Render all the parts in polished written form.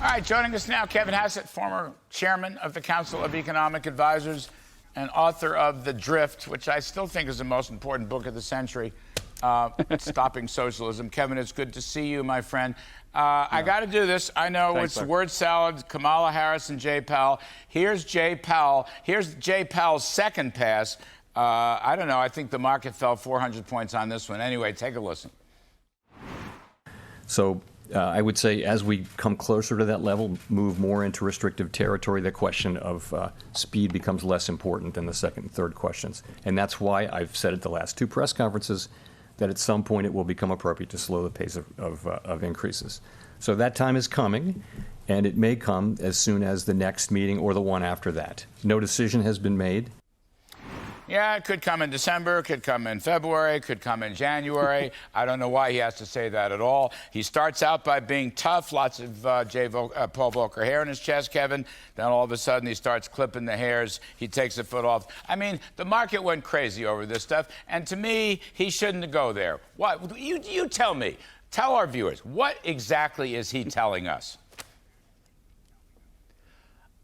All right, joining us now, Kevin Hassett, former chairman of the Council of Economic Advisors and author of The Drift, which I still think is the most important book of the century, Stopping Socialism. Kevin, it's good to see you, my friend. I got to do this. I know Thanks, it's word salad, Kamala Harris and Jay Powell. Here's Jay Powell. Here's Jay Powell's second pass. I don't know. I think the market fell 400 points on this one. Anyway, take a listen. So I would say as we come closer to that level, move more into restrictive territory, the question of speed becomes less important than the second and third questions. And that's why I've said at the last two press conferences that at some point it will become appropriate to slow the pace of increases. So that time is coming, and it may come as soon as the next meeting or the one after that. No decision has been made. Yeah, it could come in December, could come in February, could come in January. I don't know why he has to say that at all. He starts out by being tough, lots of Paul Volcker hair in his chest, Kevin. Then all of a sudden he starts clipping the hairs. He takes a foot off. I mean, the market went crazy over this stuff. And to me, he shouldn't go there. What? You tell me. Tell our viewers, what exactly is he telling us?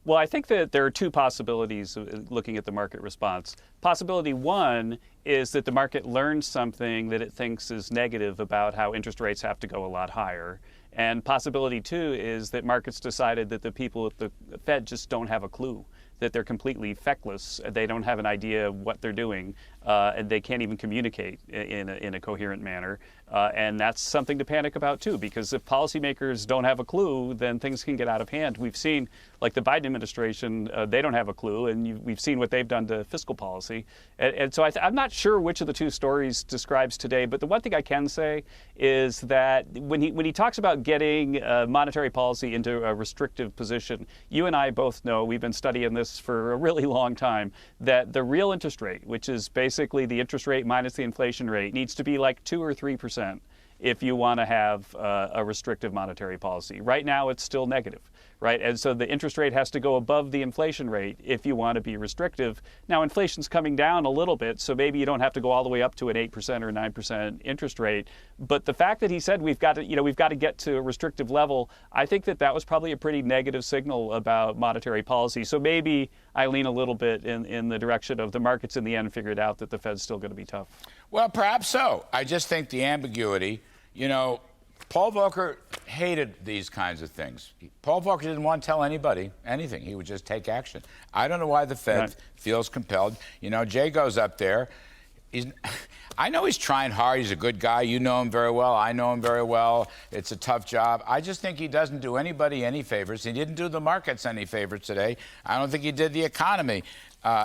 Well, I think that there are two possibilities looking at the market response. Possibility one is that the market learns something that it thinks is negative about how interest rates have to go a lot higher. And possibility two is that markets decided that the people at the Fed just don't have a clue, that they're completely feckless. They don't have an idea of what they're doing, and they can't even communicate in a coherent manner. And that's something to panic about, too, because if policymakers don't have a clue, then things can get out of hand. We've seen, like the Biden administration, they don't have a clue, and we've seen what they've done to fiscal policy. And so I'm not sure which of the two stories describes today, but the one thing I can say is that when he talks about getting monetary policy into a restrictive position, you and I both know, we've been studying this for a really long time, that the real interest rate, which is basically the interest rate minus the inflation rate, needs to be like 2 or 3% if you want to have a restrictive monetary policy. Right now, it's still negative, right? And so the interest rate has to go above the inflation rate if you want to be restrictive. Now, inflation's coming down a little bit, so maybe you don't have to go all the way up to an 8% or 9% interest rate. But the fact that he said we've got to get to a restrictive level, I think that was probably a pretty negative signal about monetary policy. So maybe I lean a little bit in the direction of the markets in the end figured out that the Fed's still going to be tough. Well, perhaps so. I just think the ambiguity, Paul Volcker hated these kinds of things. Paul Volcker didn't want to tell anybody anything. He would just take action. I don't know why the Fed feels compelled. Jay goes up there. I know he's trying hard. He's a good guy. You know him very well. I know him very well. It's a tough job. I just think he doesn't do anybody any favors. He didn't do the markets any favors today. I don't think he did the economy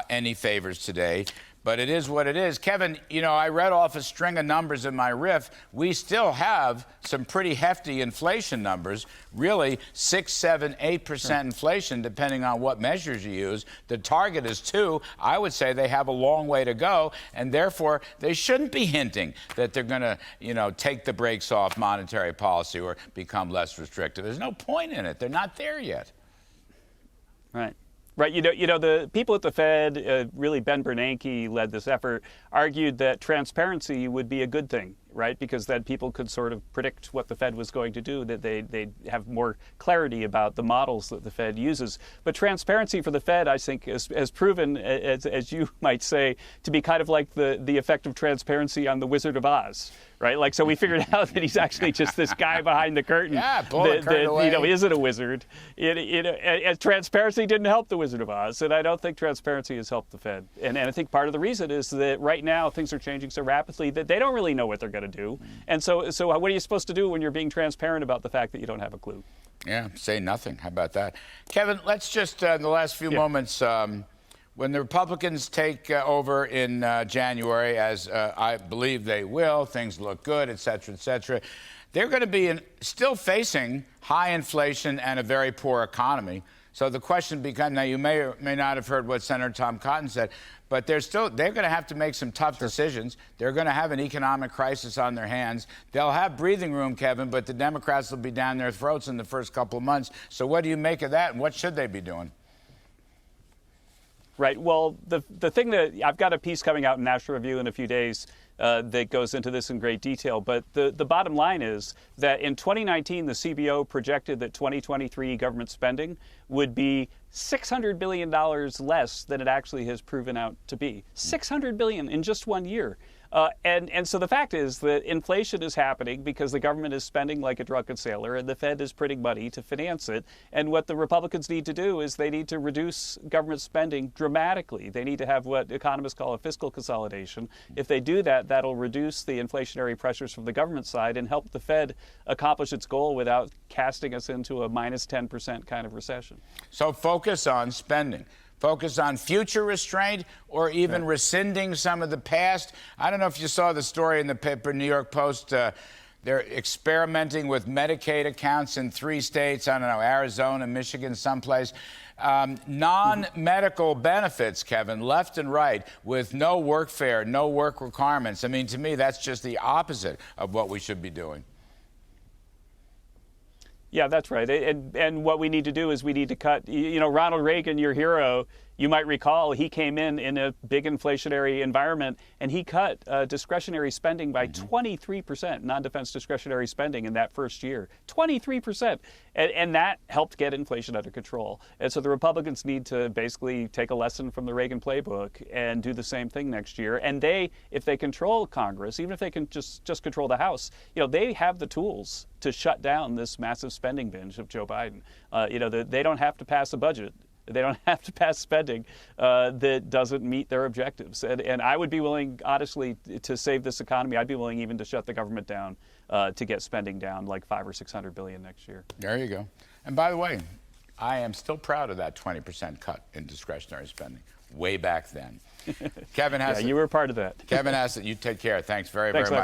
any favors today. But it is what it is. Kevin, I read off a string of numbers in my riff. We still have some pretty hefty inflation numbers, really 6, 7, 8% inflation, depending on what measures you use. The target is 2. I would say they have a long way to go, and therefore they shouldn't be hinting that they're going to, take the brakes off monetary policy or become less restrictive. There's no point in it. They're not there yet. Right. Right. The people at the Fed, really Ben Bernanke led this effort, argued that transparency would be a good thing, right? Because then people could sort of predict what the Fed was going to do, that they'd have more clarity about the models that the Fed uses. But transparency for the Fed, I think, has proven, as you might say, to be kind of like the effect of transparency on the Wizard of Oz. Right, like so we figured out that he's actually just this guy behind the curtain that isn't a wizard. Transparency didn't help the Wizard of Oz, and I don't think transparency has helped the Fed. And I think part of the reason is that right now things are changing so rapidly that they don't really know what they're going to do. And so what are you supposed to do when you're being transparent about the fact that you don't have a clue? Yeah, say nothing. How about that, Kevin? Let's just in the last few moments. When the Republicans take over in January, as I believe they will, things look good, et cetera, they're going to be still facing high inflation and a very poor economy. So the question becomes, now you may or may not have heard what Senator Tom Cotton said, but they're going to have to make some tough decisions. They're going to have an economic crisis on their hands. They'll have breathing room, Kevin, but the Democrats will be down their throats in the first couple of months. So what do you make of that, and what should they be doing? Right. Well, the thing that I've got a piece coming out in National Review in a few days that goes into this in great detail. But the bottom line is that in 2019, the CBO projected that 2023 government spending would be $600 billion less than it actually has proven out to be. $600 billion in just 1 year. And so the fact is that inflation is happening because the government is spending like a drunken sailor and the Fed is printing money to finance it. And what the Republicans need to do is they need to reduce government spending dramatically. They need to have what economists call a fiscal consolidation. If they do that, that'll reduce the inflationary pressures from the government side and help the Fed accomplish its goal without casting us into a minus 10% kind of recession. So focus on spending. Focus on future restraint or even rescinding some of the past. I don't know if you saw the story in the paper, New York Post. They're experimenting with Medicaid accounts in 3 states. I don't know, Arizona, Michigan, someplace. Non-medical benefits, Kevin, left and right, with no workfare, no work requirements. I mean, to me, that's just the opposite of what we should be doing. Yeah, that's right. And what we need to do is we need to cut, Ronald Reagan, your hero, you might recall, he came in a big inflationary environment and he cut discretionary spending by 23%, non-defense discretionary spending in that first year, 23%. And that helped get inflation under control. And so the Republicans need to basically take a lesson from the Reagan playbook and do the same thing next year. And if they control Congress, even if they can just control the House, they have the tools to shut down this massive spending binge of Joe Biden. They don't have to pass a budget. They don't have to pass spending that doesn't meet their objectives. And I would be willing, honestly, to save this economy, I'd be willing even to shut the government down to get spending down like $500 or $600 billion next year. There you go. And by the way, I am still proud of that 20% cut in discretionary spending way back then. Kevin Hassett. Yeah, you were part of that. Kevin Hassett, you take care. Thanks very Thanks, much.